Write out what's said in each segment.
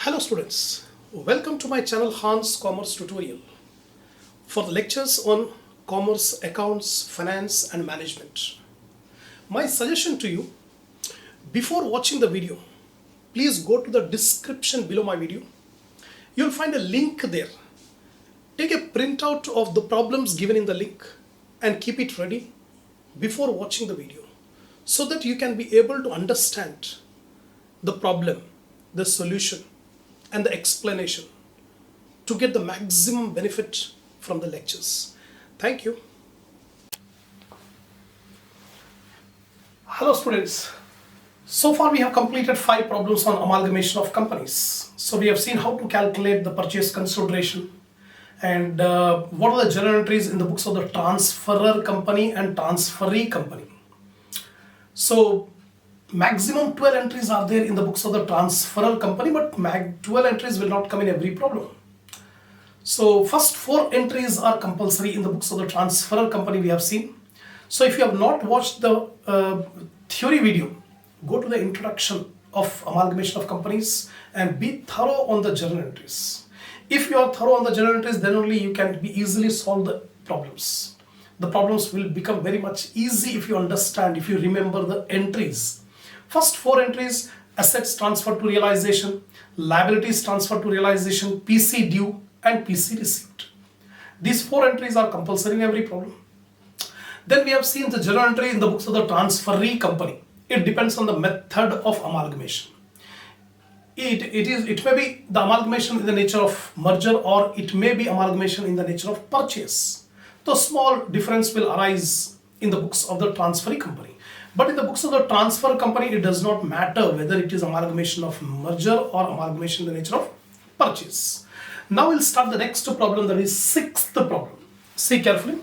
Hello students, welcome to my channel Hans Commerce Tutorial for the lectures on commerce, accounts, finance and management. My suggestion to you, before watching the video, please go to the description below my video. You'll find a link there. Take a printout of the problems given in the link and keep it ready before watching the video so that you can be able to understand the problem, the solution and the explanation to get the maximum benefit from the lectures. Thank you. Hello students. So far we have completed 5 problems on amalgamation of companies. So we have seen how to calculate the purchase consideration and what are the journal entries in the books of the transferor company and transferee company. So maximum 12 entries are there in the books of the transferor company, but 12 entries will not come in every problem. So first 4 entries are compulsory in the books of the transferor company we have seen. So if you have not watched the theory video, go to the introduction of amalgamation of companies and be thorough on the journal entries. If you are thorough on the journal entries, then only you can be easily solve the problems. The problems will become very much easy if you understand, if you remember the entries. First 4 entries: assets transferred to realization, liabilities transferred to realization, PC due and PC received. These 4 entries are compulsory in every problem. Then we have seen the journal entry in the books of the transferee company. It depends on the method of amalgamation. It may be the amalgamation in the nature of merger, or it may be amalgamation in the nature of purchase. The small difference will arise in the books of the transferee company. But in the books of the transfer company, it does not matter whether it is amalgamation of merger or amalgamation in the nature of purchase. Now we'll start the next problem, that is 6th problem. See carefully.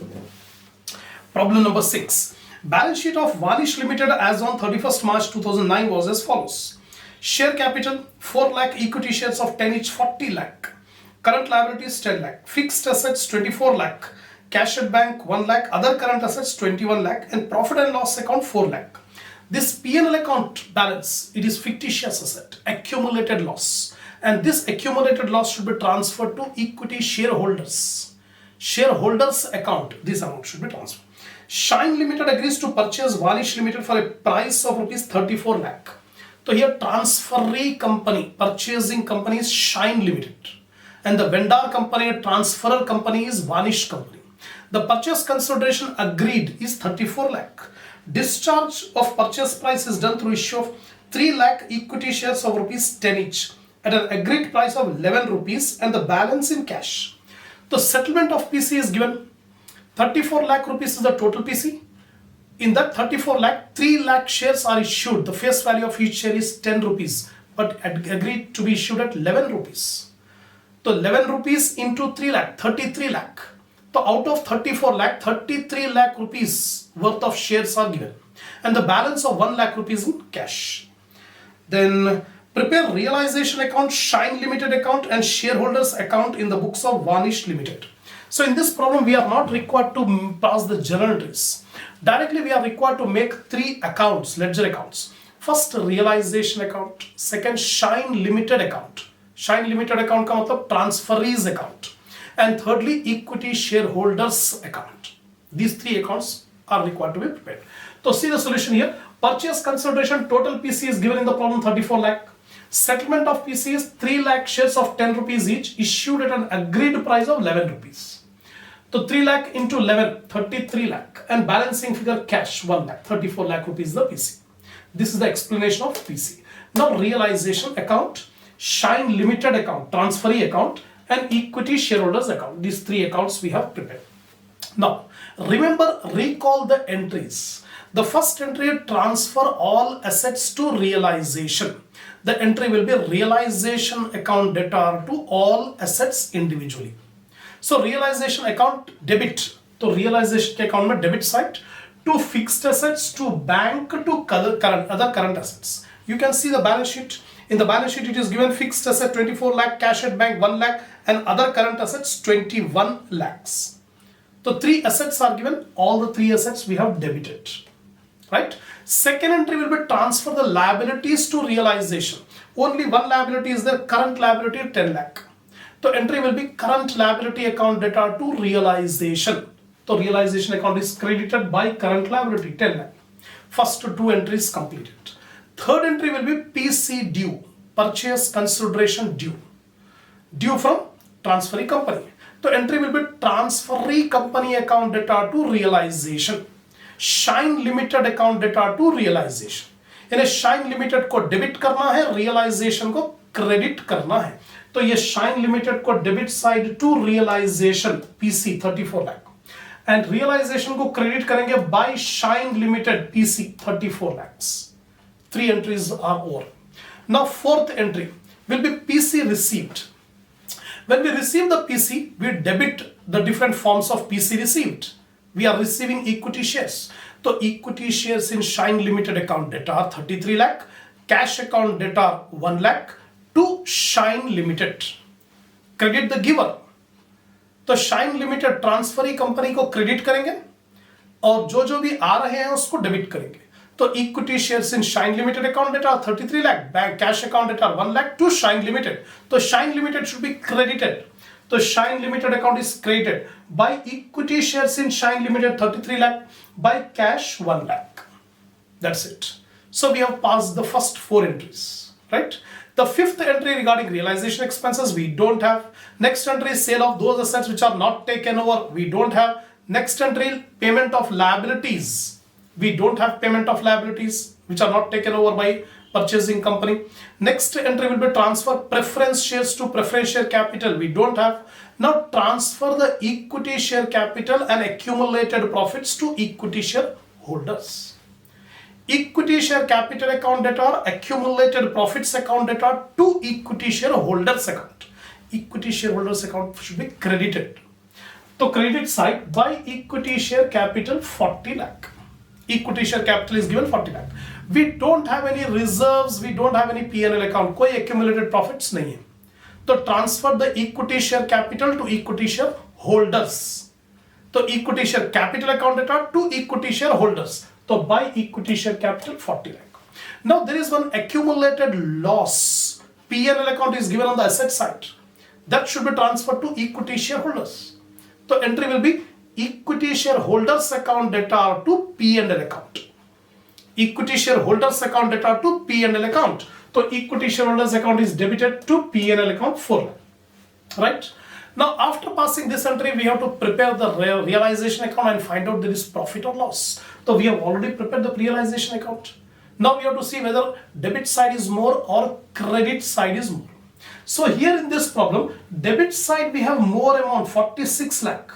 Problem number 6. Balance sheet of Vanish Limited as on 31st March 2009 was as follows. Share capital 4 lakh, equity shares of 10 each 40 lakh. Current liabilities 10 lakh. Fixed assets 24 lakh. Cash at bank 1 lakh, other current assets 21 lakh and profit and loss account 4 lakh. This P&L account balance, it is fictitious asset, accumulated loss, and this accumulated loss should be transferred to equity shareholders. Shareholders account, this amount should be transferred. Shine Limited agrees to purchase Vanish Limited for a price of rupees 34 lakh. So here transferee company, purchasing company is Shine Limited and the vendor company, transferor company is Vanish company. The purchase consideration agreed is 34 lakh. Discharge of purchase price is done through issue of 3 lakh equity shares of rupees 10 each at an agreed price of 11 rupees and the balance in cash. The settlement of PC is given. 34 lakh rupees is the total PC. In that 34 lakh, 3 lakh shares are issued. The face value of each share is 10 rupees but agreed to be issued at 11 rupees. So 11 rupees into 3 lakh, 33 lakh. So out of 34 lakh, 33 lakh rupees worth of shares are given and the balance of 1 lakh rupees in cash. Then prepare realization account, Shine Limited account and shareholders account in the books of Vanish Limited. So in this problem we are not required to pass the journal entries. Directly we are required to make 3 accounts, ledger accounts. First realization account, second Shine Limited account. Shine Limited account का मतलब transferees account. And thirdly, equity shareholders account. These 3 accounts are required to be prepared. So see the solution here. Purchase consideration, total PC is given in the problem 34 lakh. Settlement of PC is 3 lakh shares of 10 rupees each issued at an agreed price of 11 rupees. So 3 lakh into 11, 33 lakh and balancing figure cash 1 lakh, 34 lakh rupees the PC. This is the explanation of PC. Now realization account, Shine Limited account, transferee account and equity shareholders account. These 3 accounts we have prepared. Now remember, recall the entries. The first entry, transfer all assets to realization. The entry will be realization account debtor to all assets individually. So realization account debit, तो realization account में debit side to fixed assets, to bank, to other current assets. You can see the balance sheet. In the balance sheet, it is given fixed asset 24 lakh, cash at bank 1 lakh and other current assets 21 lakhs. So 3 assets are given, all the 3 assets we have debited. Right? Second entry will be transfer the liabilities to realization. Only one liability is there, current liability 10 lakh. So entry will be current liability account data to realization. So realization account is credited by current liability 10 lakh. First two entries completed. Third entry will be PC due, purchase consideration due, due from transferee company. So entry will be transferee company account data to realization, Shine Limited account data to realization. यानी Shine limited को debit करना है, realization को credit करना है. तो ये Shine limited को debit side to realization PC 34 lakh and realization को क्रेडिट करेंगे by Shine limited PC 34 lakhs. 3 entries are over. Now fourth entry will be PC received. When we receive the PC, we debit the different forms of PC received. We are receiving equity shares. So equity shares in Shine Limited account data are 33 lakh, cash account data 1 lakh to Shine Limited. Credit the giver. तो Shine Limited transferee company को credit करेंगे और जो जो भी आ रहे हैं उसको डेबिट करेंगे. तो equity shares in Shine Limited account debtor 33 lakh, bank cash account debtor 1 lakh to Shine Limited. तो Shine Limited should be credited. तो Shine Limited account is credited by equity shares in Shine limited 33 lakh, by cash 1 lakh. That's it. So we have passed the first 4 entries, right? The fifth entry regarding realization expenses we don't have. Next entry is sale of those assets which are not taken over. We don't have. Next entry, payment of liabilities. We don't have payment of liabilities which are not taken over by purchasing company. Next entry will be transfer preference shares to preference share capital. We don't have. Now transfer the equity share capital and accumulated profits to equity share holders. Equity share capital account data or accumulated profits account data to equity share holders account. Equity shareholders account should be credited. So credit side by equity share capital 40 lakh. Equity share capital is given 40 lakh. We don't have any reserves. We don't have any P&L account. कोई accumulated profits नहीं है. तो transfer the equity share capital to equity shareholders. तो equity share capital account debtor to equity shareholders. तो by equity share capital 40 lakh. Now there is one accumulated loss. P&L account is given on the asset side. That should be transferred to equity shareholders. So entry will be equity shareholders account data to P&L account. Equity shareholders account data to P&L account. So equity shareholders account is debited to P&L account 4 lakh. Right? Now after passing this entry, we have to prepare the realization account and find out there is profit or loss. So we have already prepared the realization account. Now we have to see whether debit side is more or credit side is more. So here in this problem, debit side we have more amount 46 lakh.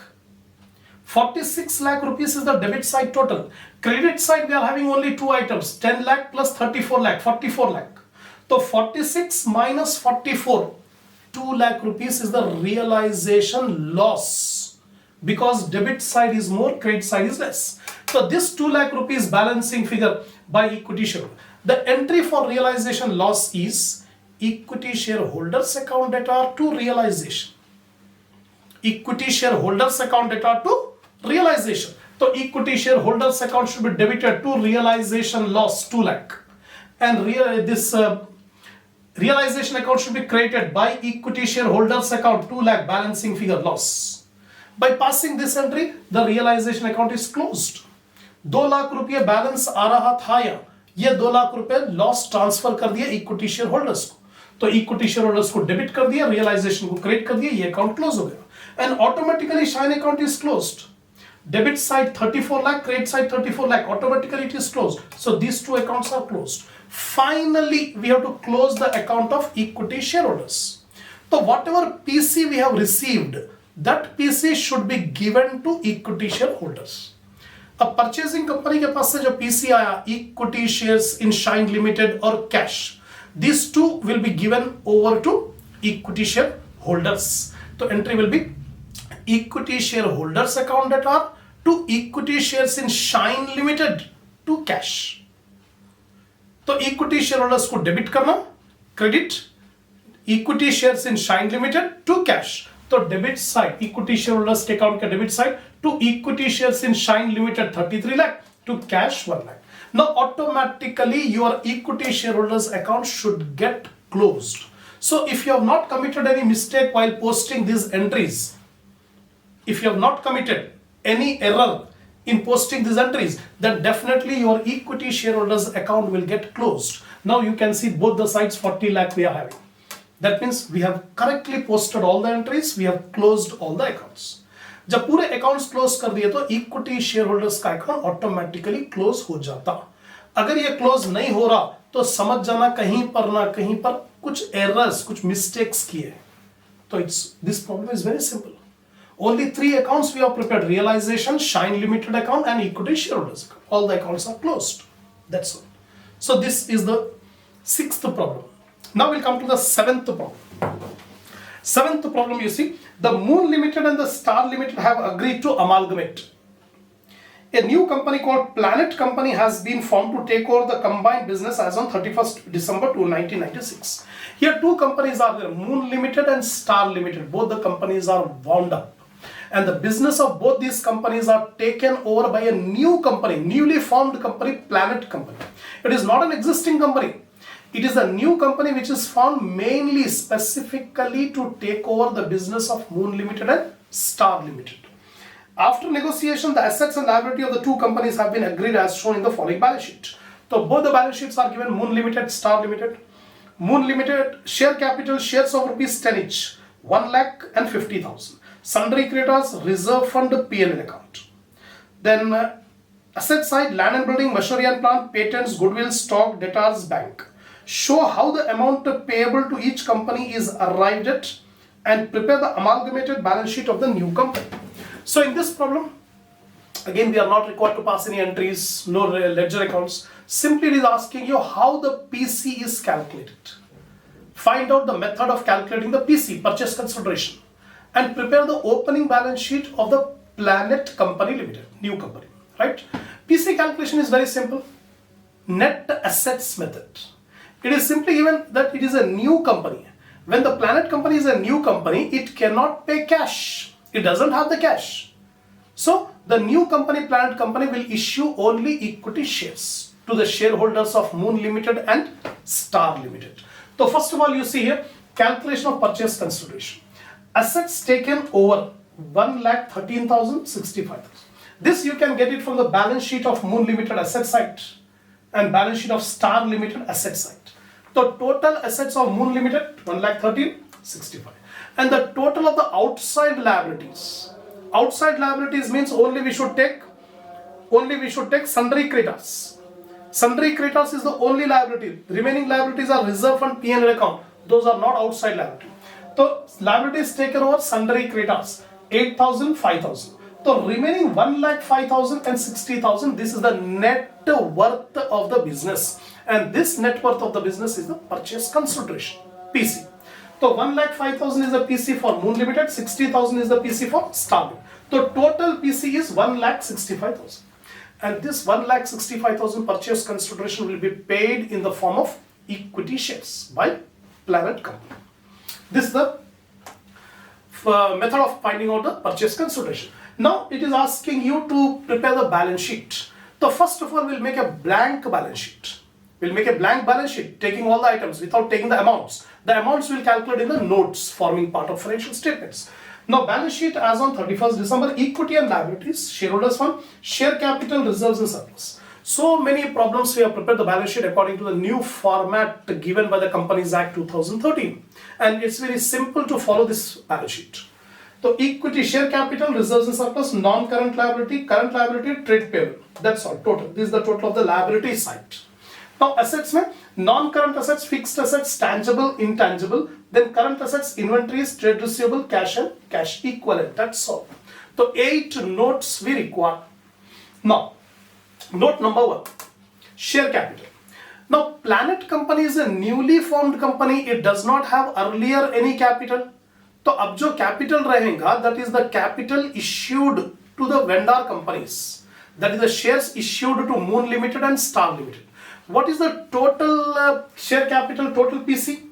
46 lakh rupees is the debit side total. Credit side we are having only two items, 10 lakh plus 34 lakh, 44 lakh. So 46 minus 44, 2 lakh rupees is the realization loss because debit side is more, credit side is less. So this 2 lakh rupees balancing figure by equity shareholder. The entry for realization loss is equity shareholders account data to realization. Equity shareholders account data to realization. So equity shareholders account should be debited to realization loss 2 lakh. And realization account should be created by equity shareholders account 2 lakh balancing figure loss. By passing this entry, the realization account is closed. 2 lakh रुपये balance आ रहा था या ये 2 लाख रुपये loss transfer कर दिया equity share holders को. तो इक्विटी शेयर होल्डर्स को डेबिट कर दिया, रियलाइजेशन को क्रेडिट कर दिया, ये अकाउंट क्लोज हो गया and automatically shine account is closed. Debit side 34 lakh, credit side 34 lakh, automatically it is closed. So these two accounts are closed. Finally, we have to close the account of equity shareholders. So whatever PC we have received, that PC should be given to equity shareholders. अब purchasing company के पास से जो PC आया, equity shares in Shine Limited और cash, this too will be given over to equity shareholders. तो entry will be equity shareholders account data to equity shares in Shine Limited to cash. तो equity shareholders को debit करना, credit equity shares in Shine Limited to cash. तो debit side equity shareholders के account का debit side to equity shares in Shine limited 33 lakh to cash 1 lakh. Now automatically your equity shareholders account should get closed. So if you have not committed any mistake while posting these entries, if you have not committed any error in posting these entries, then definitely your equity shareholders account will get closed. Now you can see both the sides 40 lakh we are having. That means we have correctly posted all the entries, we have closed all the accounts. जब पूरे accounts close कर दिए तो equity shareholders का account automatically close हो जाता. अगर ये क्लोज नहीं हो रहा तो समझ जाना कहीं पर ना कहीं पर कुछ एरर्स, कुछ मिस्टेक्स किए. तो it's this problem is very simple. Only 3 accounts we have prepared: realization, Shine Limited account, and equity shareholders account. All the accounts are closed. That's all. So this is the 6th problem. Now we'll come to the 7th problem. 7th problem, you see, the Moon Limited and the Star Limited have agreed to amalgamate. A new company called Planet Company has been formed to take over the combined business as on 31st December 1996. Here 2 companies are there, Moon Limited and Star Limited. Both the companies are wound up. And the business of both these companies are taken over by a new company, newly formed company, Planet Company. It is not an existing company. It is a new company which is formed mainly specifically to take over the business of Moon Limited and Star Limited. After negotiation, the assets and liability of the 2 companies have been agreed as shown in the following balance sheet. So both the balance sheets are given: Moon Limited, Star Limited. Moon Limited share capital, shares of rupees 10 each, 1,50,000. Sundry creditors, reserve fund, P&L account. Then asset side, land and building, machinery and plant, patents, goodwill, stock, debtors, bank. Show how the amount payable to each company is arrived at and prepare the amalgamated balance sheet of the new company. So in this problem, again we are not required to pass any entries, no ledger accounts. Simply it is asking you how the PC is calculated. Find out the method of calculating the PC, purchase consideration, and prepare the opening balance sheet of the Planet Company Limited, new company, right? PC calculation is very simple. Net assets method. It is simply given that it is a new company. When the Planet Company is a new company, it cannot pay cash. It doesn't have the cash. So the new company, Planet Company, will issue only equity shares to the shareholders of Moon Limited and Star Limited. So first of all, you see here, calculation of purchase consideration. Assets taken over 1,13,065. This you can get it from the balance sheet of Moon Limited asset side and balance sheet of Star Limited asset side. The total assets of Moon Limited 1,13,065, and the total of the outside liabilities. Outside liabilities means only we should take sundry creditors. Sundry creditors is the only liability. Remaining liabilities are reserve fund, P&L account. Those are not outside liability. So liabilities taken over sundry creditors 8,000, 5,000. So remaining 1,05,000 and 60,000. This is the net worth of the business, and this net worth of the business is the purchase consideration, PC. So 1,05,000 is the PC for Moon Limited, 60,000 is the PC for Star Limited. So total PC is 1,65,000, and this 1,65,000 purchase consideration will be paid in the form of equity shares by Planet Company. This is the method of finding out the purchase consideration. Now it is asking you to prepare the balance sheet. So first of all, we'll make a blank balance sheet. We'll make a blank balance sheet taking all the items without taking the amounts. The amounts will calculate in the notes forming part of financial statements. Now balance sheet as on 31st December, equity and liabilities, shareholders fund, share capital, reserves and surplus. So many problems we have prepared the balance sheet according to the new format given by the Companies Act 2013, and it's very simple to follow this balance sheet. So equity, share capital, reserves and surplus, non-current liability, current liability, trade payable. That's all total. This is the total of the liability side. Now assets में non-current assets, fixed assets, tangible, intangible, then current assets, inventories, trade receivable, cash and cash equivalent. That's all. So 8 notes we require. Now note number 1, share capital. Now Planet Company is a newly formed company. It does not have earlier any capital. तो अब जो capital रहेगा, that is the capital issued to the vendor companies. That is the shares issued to Moon Limited and Star Limited. What is the total share capital, total PC?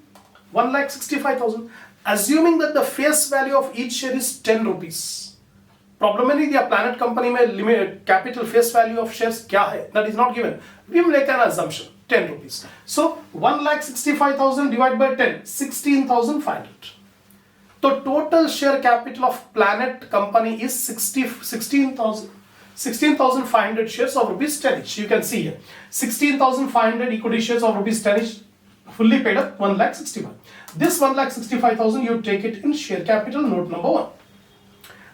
1,65,000. Assuming that the face value of each share is 10 rupees. Problem है नहीं दिया Planet Company में limit capital face value of shares क्या है, that is not given. We will make an assumption 10 rupees. So 1,65,000 divided by 10, 16,500. The total share capital of Planet company is 16,500 shares of rupees 10 each. You can see here 16,500 equity shares of rupees 10 each, fully paid up 1,65,000. This 1,65,000 you take it in share capital, note number 1.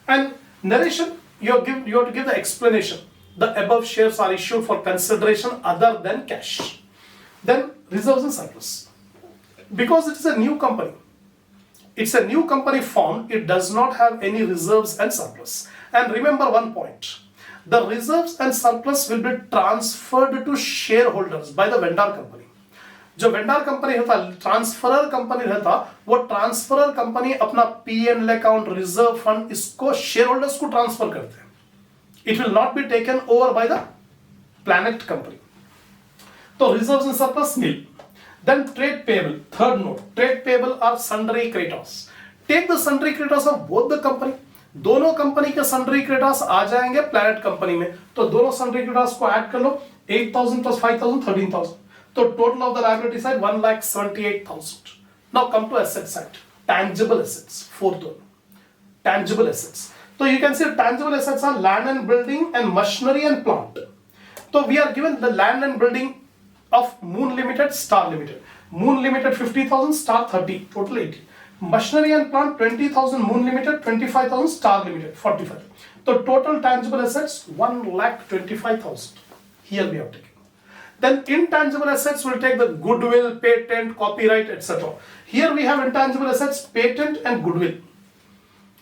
And narration, you have to give the explanation. The above shares are issued for consideration other than cash. Then reserves and surplus. Because it is a new company, it's a new company formed, it does not have any reserves and surplus. And remember one point, the reserves and surplus will be transferred to shareholders by the vendor company. जो vendor company रहता, transferor company रहता, वो transferor company अपना P&L account, reserve fund इसको share holders को transfer करते हैं. It will not be taken over by the Planet company. So reserves and surplus nil. Then trade payable, third note, trade payable are sundry creditors. Take the sundry creditors of both the company. दोनों company के sundry creditors आ जाएंगे Planet company में, तो दोनों sundry creditors को add कर लो, 8,000 plus 5,000, 13,000. So total of the liability side 1,78,000. Now come to asset side. Tangible assets. Fourth one. Tangible assets. So you can see tangible assets are land and building and machinery and plant. So we are given the land and building of Moon Limited, Star Limited. Moon Limited 50,000, Star 30, total 80. Machinery and plant 20,000 Moon Limited, 25,000 Star Limited, 45. So total tangible assets 1,25,000. Here we have taken. Then intangible assets will take the goodwill, patent, copyright, etc. Here we have intangible assets, patent and goodwill.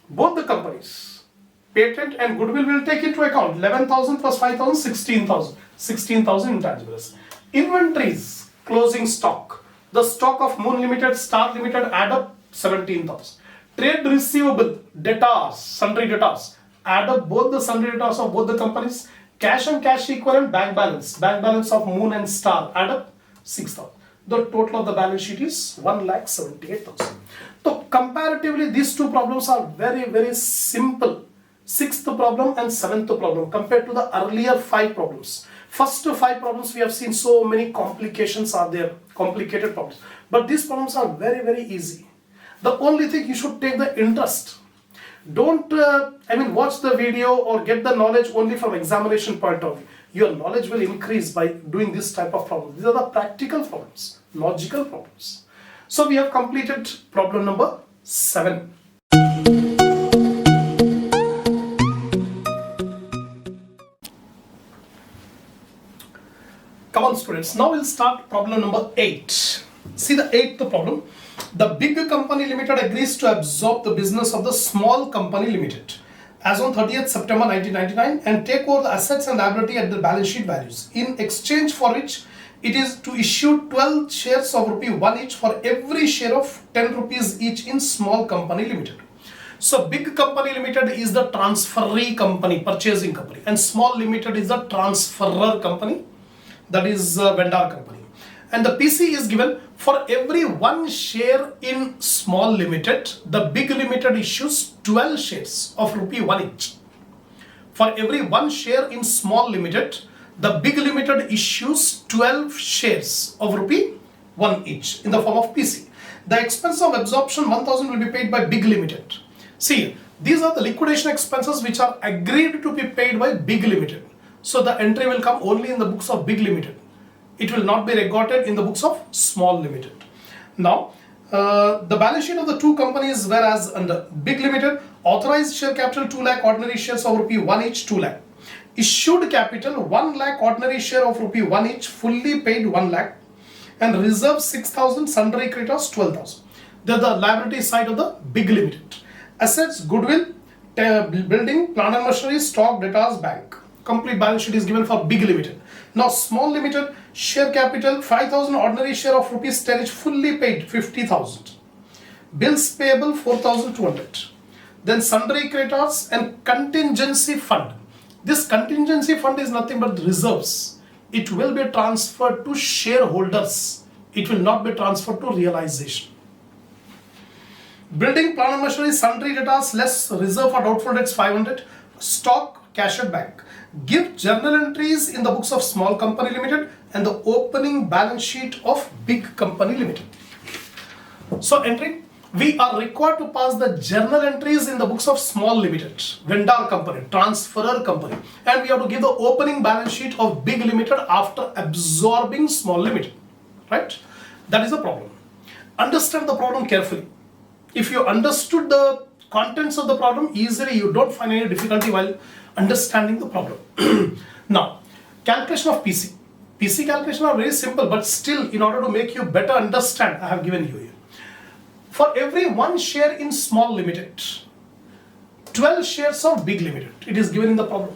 Both the companies, patent and goodwill will take into account 11,000 plus 5,000, 16,000. 16,000 intangible assets. Inventories, closing stock. The stock of Moon Limited, Star Limited add up 17,000. Trade receivable, debtors, sundry debtors. Add up both the sundry debtors of both the companies. Cash and cash equivalent, bank balance of Moon and Star add up 6,000. The total of the balance sheet is 1,78,000. So comparatively, these two problems are very simple. Sixth problem and seventh problem compared to the earlier 5 problems. First 5 problems we have seen so many complications are there, complicated problems. But these problems are very easy. The only thing you should take the interest. Don't watch the video or get the knowledge only from examination point of view. Your knowledge will increase by doing this type of problems. These are the practical problems, logical problems. So we have completed problem number 7. Come on students, now we'll start problem number 8. See the 8th problem. The big company limited agrees to absorb the business of the small company limited as on 30th September 1999 and take over the assets and liability at the balance sheet values, in exchange for which it is to issue 12 shares of rupee 1 each for every share of 10 rupees each in small company limited. So big company limited is the transferee company, purchasing company, and small limited is the transferor company, that is vendor company. And the PC is given for every 1 share in small limited, the big limited issues 12 shares of rupee 1 each. For every 1 share in small limited, the big limited issues 12 shares of rupee 1 each in the form of PC. The expense of absorption 1,000 will be paid by big limited. See, these are the liquidation expenses which are agreed to be paid by big limited. So the entry will come only in the books of big limited. It will not be recorded in the books of small limited. Now, the balance sheet of the two companies, whereas under big limited, authorized share capital 2 lakh, ordinary shares of rupee 1 each 2 lakh. Issued capital 1 lakh, ordinary share of rupee 1 each, fully paid 1 lakh. And reserve 6,000, sundry creditors 12,000. They are the liability side of the big limited. Assets, goodwill, building, plant and machinery, stock, debtors, bank. Complete balance sheet is given for big limited. Now small limited, share capital 5,000, ordinary share of rupees 10 each, fully paid 50,000. Bills payable 4,200. Then sundry creditors and contingency fund. This contingency fund is nothing but reserves. It will be transferred to shareholders. It will not be transferred to realization. Building, plant and machinery, sundry debtors less reserve for doubtful debts 500. Stock, cash at bank. Give journal entries in the books of small company limited and the opening balance sheet of big company limited. So entry, we are required to pass the journal entries in the books of small limited, vendor company, transferor company, and we have to give the opening balance sheet of big limited after absorbing small limited, right? That is the problem. Understand the problem carefully. If you understood the contents of the problem easily, you don't find any difficulty while understanding the problem. Now, calculation of PC. PC calculation are very simple, but still, in order to make you better understand, I have given you here. For every 1 share in small limited, 12 shares of big limited. It is given in the problem.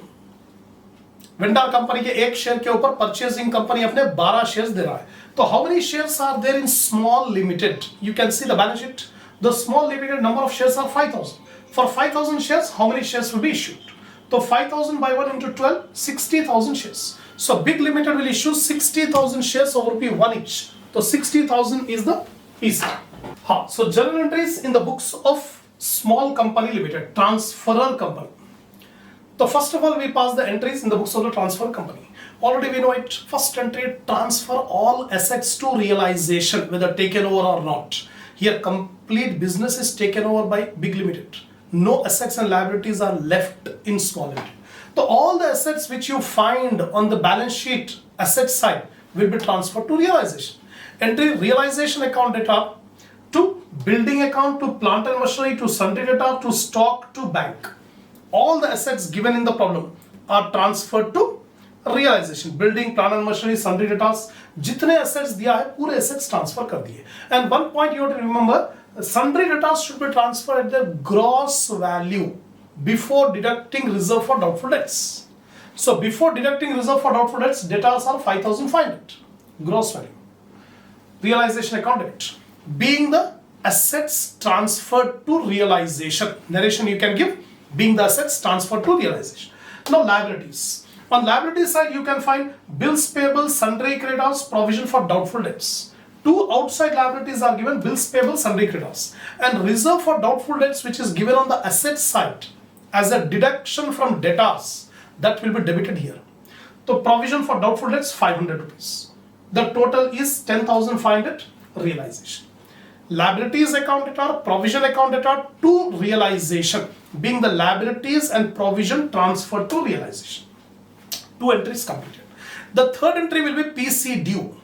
Vendor company के 1 share के ऊपर purchasing company अपने 12 shares दे रहा है. तो how many shares are there in small limited? You can see the balance sheet. The small limited number of shares are 5000. For 5000 shares how many shares will be issued? तो 5000 by 1 into 12, 60,000 shares. So big limited will issue 60,000 shares of rupee 1 each. So 60,000 is the PC. So journal entries in the books of small company limited, transferor company. So first of all, we pass the entries in the books of the transfer company. Already we know it. First entry, transfer all assets to realization, whether taken over or not. Here complete business is taken over by big limited. No assets and liabilities are left in small limited. So all the assets which you find on the balance sheet asset side will be transferred to realization. Entry realization account data to building account, to plant and machinery, to sundry data, to stock, to bank. All the assets given in the problem are transferred to realization. Building, plant and machinery, sundry data, जितने assets दिया है पूरे assets transfer कर दिए. And one point you have to remember, sundry data should be transferred at their gross value before deducting reserve for doubtful debts. So before deducting reserve for doubtful debts, debtors are 5,500 gross value. Realization account debit being the assets transferred to realization. Narration you can give being the assets transferred to realization. Now liabilities. On liability side you can find bills payable, sundry creditors, provision for doubtful debts. Two outside liabilities are given: bills payable, sundry creditors, and reserve for doubtful debts, which is given on the asset side as a deduction from debtors, that will be debited here. So provision for doubtful debts 500 rupees. The total is 10,500 realization. Liabilities account data, provision account data to realization, being the liabilities and provision transferred to realization. 2 entries completed. The third entry will be PC due,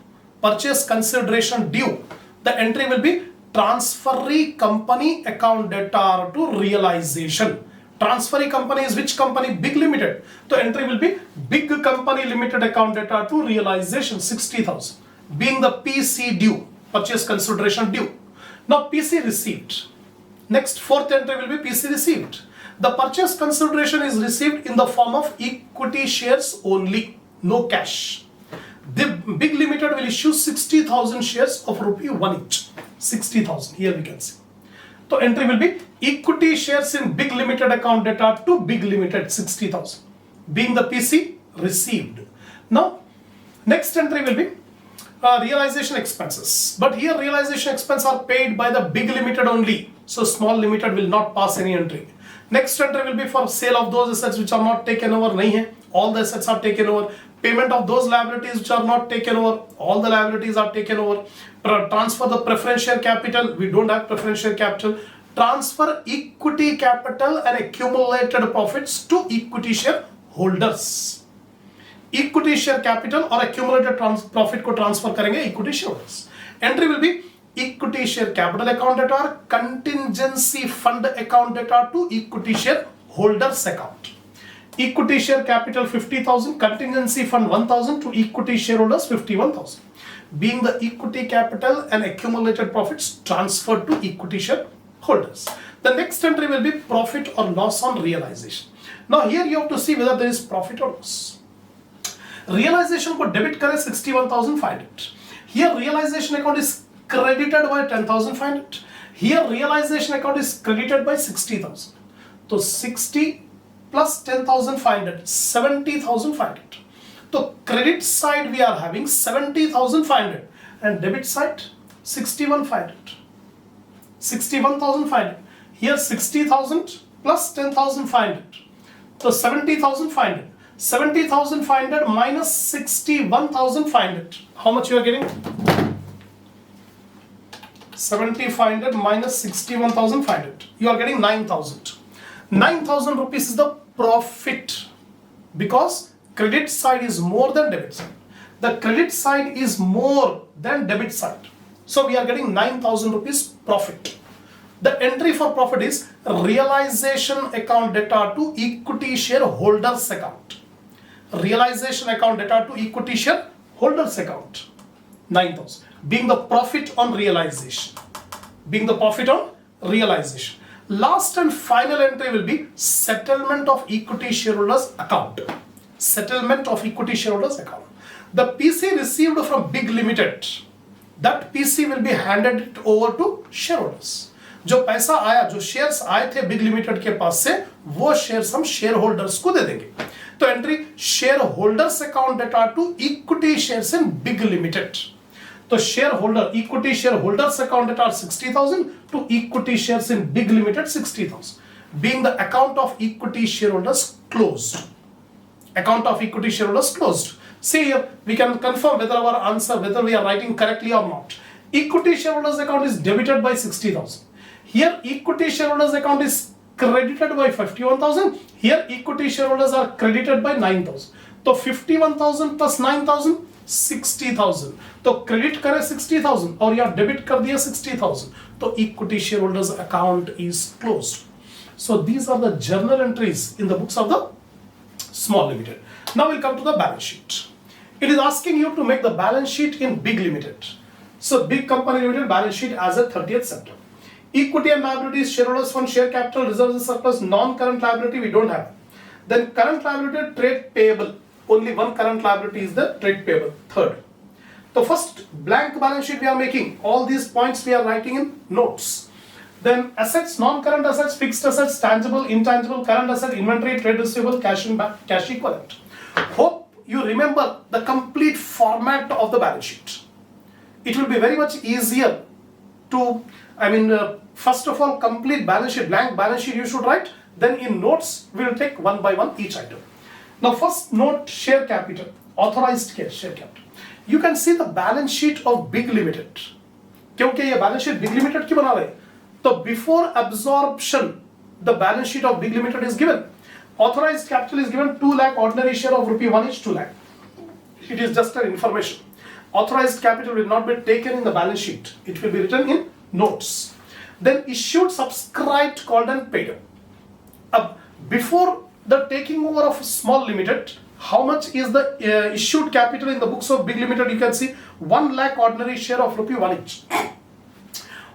purchase consideration due. The entry will be transferee company account data to realization. Transferee company is which company? Big limited. So entry will be big company limited account data to realization 60,000, being the PC due, purchase consideration due. Now PC received. Next, fourth entry will be PC received. The purchase consideration is received in the form of equity shares only, no cash. The big limited will issue 60,000 shares of rupee 1 each. 60,000, here we can see. So entry will be equity shares in big limited account data to big limited 60,000, being the PC received. Now next entry will be realization expenses, but here realization expenses are paid by the big limited only, so small limited will not pass any entry. Next entry will be for sale of those assets which are not taken over. नहीं है, all the assets are taken over. Payment of those liabilities which are not taken over, all the liabilities are taken over. Transfer the preferential capital, we don't have preferential capital. Transfer equity capital and accumulated profits to equity share holders. Equity share capital और accumulated profit को transfer करेंगे equity shareholders. Entry will be equity share capital account data or contingency fund account data to equity share holders account. Equity share capital 50,000, contingency fund 1,000 to equity shareholders 51,000, being the equity capital and accumulated profits transferred to equity shareholders. The next entry will be profit or loss on realization. Now here you have to see whether there is profit or loss. Realization को debit करें 61,500. Here realization account is credited by 10,500. Here realization account is credited by 60,000. So 60 plus 10,500, 70,500. So credit side we are having 70,500 and debit side 61,500. 61,500. Here 60,000 plus 10,500. So 70,500. 70,500 minus 61,500. How much you are getting? 7,500 minus 61,500. You are getting 9,000. 9,000 rupees is the profit because credit side is more than debit side. The credit side is more than debit side. So we are getting 9,000 rupees profit. The entry for profit is realization account data to equity shareholders account. Realization account data to equity shareholders account. 9,000 being the profit on realization. Being the profit on realization. Last and final entry will be settlement of equity shareholders account. Settlement of equity shareholders account. The PC received from Big Limited, that PC will be handed over to shareholders. जो पैसा आया, जो shares आए थे big limited के पास से, वो शेयर्स हम शेयर होल्डर्स को दे देंगे. तो entry shareholders account debtor to equity shares in Big Limited. तो shareholder equity shareholders account debtor 60,000 to equity shares in Big Limited 60,000. Being the account of equity shareholders closed. Account of equity shareholders closed. See here, we can confirm whether our answer, whether we are writing correctly or not. Equity shareholders account is debited by 60,000. Here equity shareholders account is credited by 51,000. Here equity shareholders are credited by 9,000. तो 51,000 plus 9,000 60,000. तो credit करे 60,000 और यहाँ debit कर दिया 60,000. तो equity shareholders account is closed. So these are the journal entries in the books of the small limited. Now we'll come to the balance sheet. It is asking you to make the balance sheet in big limited. So big company limited balance sheet as of 30th September. Equity and liabilities, shareholders fund, share capital, reserves and surplus, non-current liability we don't have. Then current liability, trade payable. Only one current liability is the trade payable. Third. The first blank balance sheet we are making. All these points we are writing in notes. Then assets, non-current assets, fixed assets, tangible, intangible, current asset, inventory, trade receivable, cash and cash equivalent. Hope you remember the complete format of the balance sheet. It will be very much easier to, first of all, complete balance sheet, blank balance sheet you should write. Then in notes, we will take one by one each item. Now first note, share capital, authorized share capital. You can see the balance sheet of Big Limited. क्योंकि ये balance sheet Big Limited क्यों बना रहे? तो before absorption, the balance sheet of Big Limited is given. Authorized capital is given 2 lakh, ordinary share of rupee 1 each 2 lakh. It is just an information. Authorized capital will not be taken in the balance sheet. It will be written in notes. Then issued, subscribed, called and paid. Before the taking over of small limited, how much is the issued capital in the books of Big Limited? You can see 1 lakh ordinary share of rupee 1 each.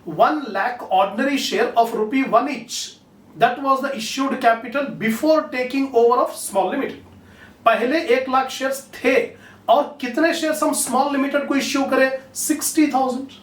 1 lakh ordinary share of rupee 1 each. That was the issued capital before taking over of small limited. पहले 1 lakh shares थे और कितने shares हम small limited को issue करें? 60,000.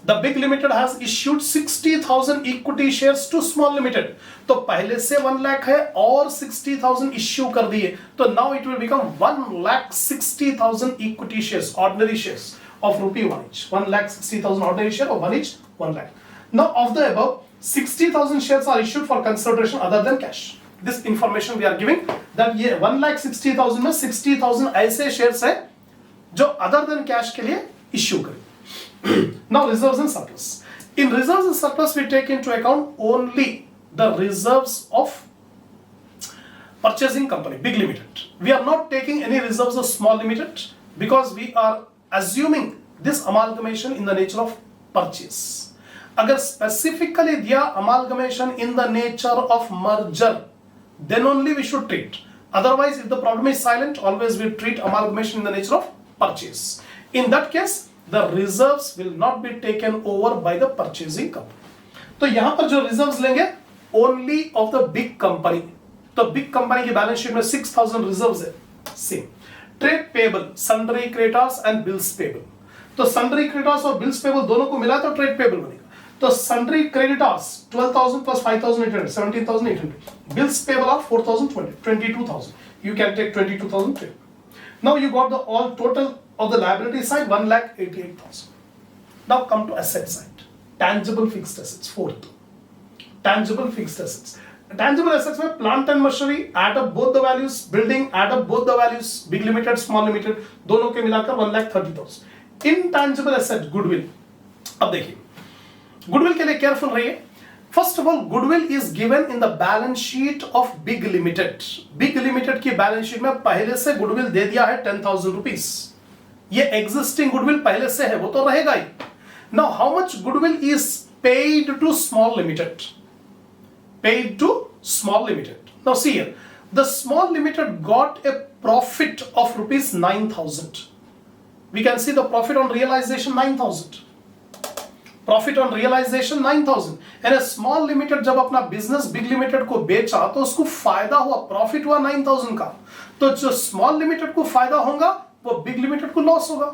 The Big Limited has issued 60,000 equity shares to small limited. तो पहले से 1 लाख है और 60,000 इश्यू कर दिए. तो now it will become 1,60,000 equity shares, ordinary shares of rupee 1 each. 1,60,000 ordinary share of 1 each, 1 lakh. Now of the above, 60,000 shares are issued for consideration other than cash. This information we are giving that ये 1,60,000 में 60,000 ऐसे shares है जो other than cash के लिए issue करें. Now reserves and surplus. In reserves and surplus we take into account only the reserves of purchasing company, Big Limited. We are not taking any reserves of small limited because we are assuming this amalgamation in the nature of purchase. अगर specifically दिया amalgamation in the nature of merger, then only we should treat. Otherwise, if the problem is silent, always we treat amalgamation in the nature of purchase. In that case, the reserves will not be taken over by the purchasing company. तो यहाँ पर जो reserves लेंगे only of the big company. तो big company की balance sheet में 6,000 reserves है. Same. Trade payable, sundry creditors and bills payable. तो sundry creditors और bills payable दोनों को मिला तो trade payable बनेगा. तो sundry creditors 12,000 plus 5,800, 17,800. Bills payable are 4,020, 22,000. You can take 22,000. Now you got the all total of the liability side 1,88,000. Now come to asset side. Tangible fixed assets. Fourth. Tangible fixed assets. Tangible assets में plant and machinery, add up both the values, building, add up both the values, big limited, small limited, दोनों के मिलाकर 1,30,000. Intangible asset, goodwill. अब देखिए, goodwill के लिए careful रहिए. First of all, goodwill is given in the balance sheet of Big Limited. Big Limited की balance sheet में पहले से goodwill दे दिया है 10,000 rupees. ये existing goodwill पहले से है, वो तो रहेगा ही. Now, how much goodwill is paid to Small Limited? Paid to Small Limited. Now see here, the Small Limited got a profit of rupees 9,000. We can see the profit on realization 9,000. Profit on realization 9,000. And a Small Limited जब अपना business Big Limited को बेचा तो उसको फायदा हुआ, profit हुआ 9,000 का. तो जो Small Limited को फायदा होगा वो Big Limited को लॉस होगा.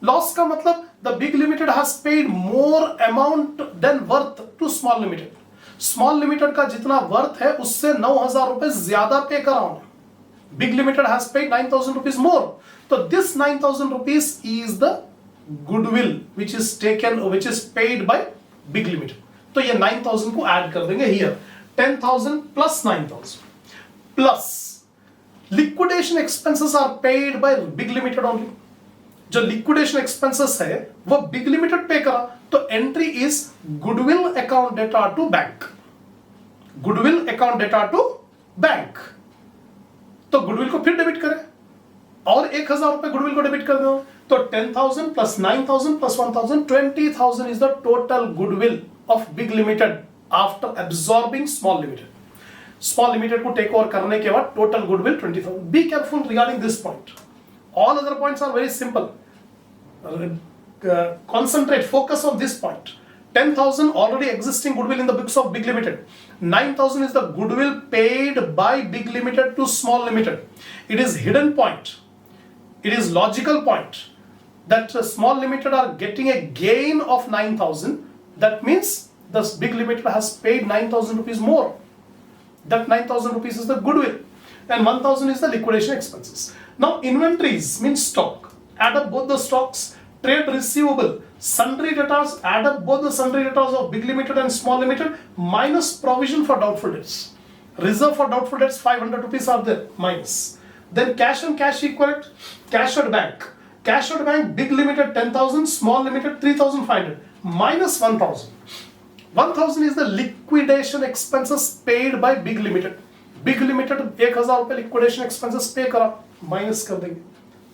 लॉस का मतलब the Big Limited has paid more amount than worth to Small Limited. Small Limited का जितना वर्थ है उससे 9,000 रुपए ज्यादा पे कर रहा हूं. Big Limited has paid 9,000 rupees more. तो this 9,000 rupees is the goodwill which is taken, which is paid by Big Limited. तो ये 9,000 को ऐड कर देंगे here. 10,000 plus 9,000 plus liquidation expenses are paid by Big Limited only. जो liquidation expenses है वो Big Limited पे करा, तो entry is goodwill account data to bank. Goodwill account data to bank. तो goodwill को फिर डेबिट करें और 1,000 रुपए goodwill को डेबिट कर दो, तो 10,000 plus 9,000 plus 1,000, 20,000 is the total goodwill of Big Limited after absorbing Small Limited. Small Limited को take over करने के बाद total goodwill 20,000. Be careful regarding this point. All other points are very simple. Concentrate, focus on this point. 10,000 already existing goodwill in the books of Big Limited. 9,000 is the goodwill paid by Big Limited to Small Limited. It is hidden point. It is logical point that Small Limited are getting a gain of 9,000. That means the Big Limited has paid 9,000 rupees more. That 9,000 rupees is the goodwill. And 1,000 is the liquidation expenses. Now inventories means stock. Add up both the stocks. Trade receivable, sundry debtors, add up both the sundry debtors of Big Limited and Small Limited minus provision for doubtful debts. Reserve for doubtful debts 500 rupees are there minus. Then cash and cash equivalent, cash at bank. Cash at bank, Big Limited 10,000, Small Limited 3,500 minus 1,000. 1,000 is the liquidation expenses paid by Big Limited. Big Limited 1,000 रुपए liquidation expenses pay करा, minus कर देंगे,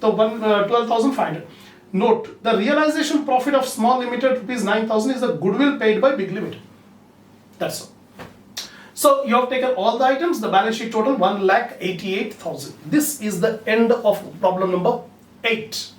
तो 12,500. Note, the realization profit of Small Limited rupees 9,000 is the goodwill paid by Big Limited. That's all. So you have taken all the items, the balance sheet total 1,88,000. This is the end of problem number 8.